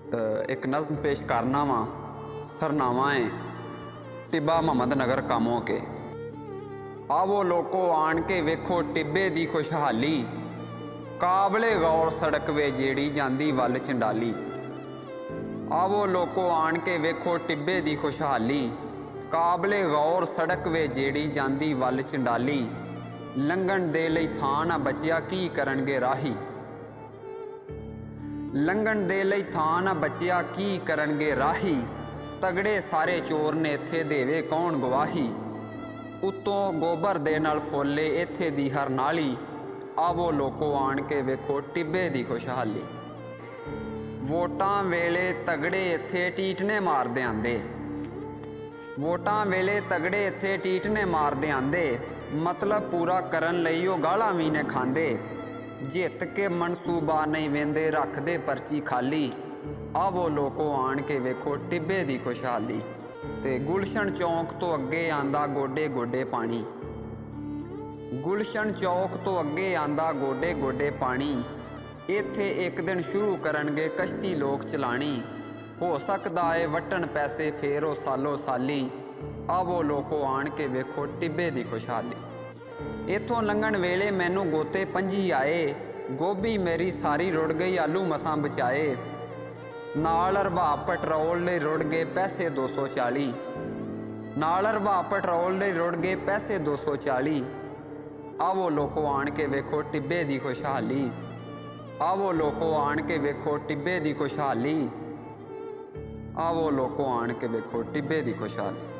एक नज़म पेश करना वा। सरनामा है टिब्बा मुहम्मद नगर कामों के। आवो लोको आन के वेखो टिब्बे दी खुशहाली, काबले गौर सड़क वे जेड़ी जांदी वल चंडाली। आवो लोको आन के वेखो टिब्बे दी खुशहाली, काबले गौर सड़क वे जेड़ी जांदी वल चंडाली। लंघण दे लई थां ना बचिया की करनगे राही, लंघण दे लई थां ना बचिया की करनगे राही। तगड़े सारे चोर ने इत्थे देवे कौन गवाही, उत्तों गोबर दे नाल फोले इत्थे दी हर नाली। आवो लोको आन के वेखो टिब्बे दी खुशहाली। वोटां वेले तगड़े इत्थे टीटने मारदे आंदे, वोटां वेले तगड़े इत्थे टीटने मारदे आंदे। मतलब पूरा करन लई ओ गालां वी ने खांदे, जित के मनसूबा नहीं वेंदे रखदे पर्ची खाली। आवो लोको आन के वेखो टिब्बे दी खुशहाली। ते गुलशन चौक तो अगे आंदा गोडे गोडे पानी, गुलशन चौक तो अगे आंदा गोडे गोडे पानी। इत्थे एक दिन शुरू करनगे कश्ती लोक चलानी, हो सकदा है वटन पैसे फेर ओ सालो साली। आवो लोको आन के वेखो टिब्बे दी खुशहाली। इत्थों लंघण वेले मैनू गोते 25 आए, गोभी मेरी सारी रुड़ गई आलू मसां बचाए। नाल रवाब पेट्रोल लई रुड़ गए पैसे 240, नाल रवाब पेट्रोल लई रुड़ गए पैसे 240। आवो लोको आन के वेखो टिब्बे दी खुशहाली, आवो लोको आन के वेखो टिब्बे दी खुशहाली, आवो लोको आन के वेखो टिब्बे दी खुशहाली।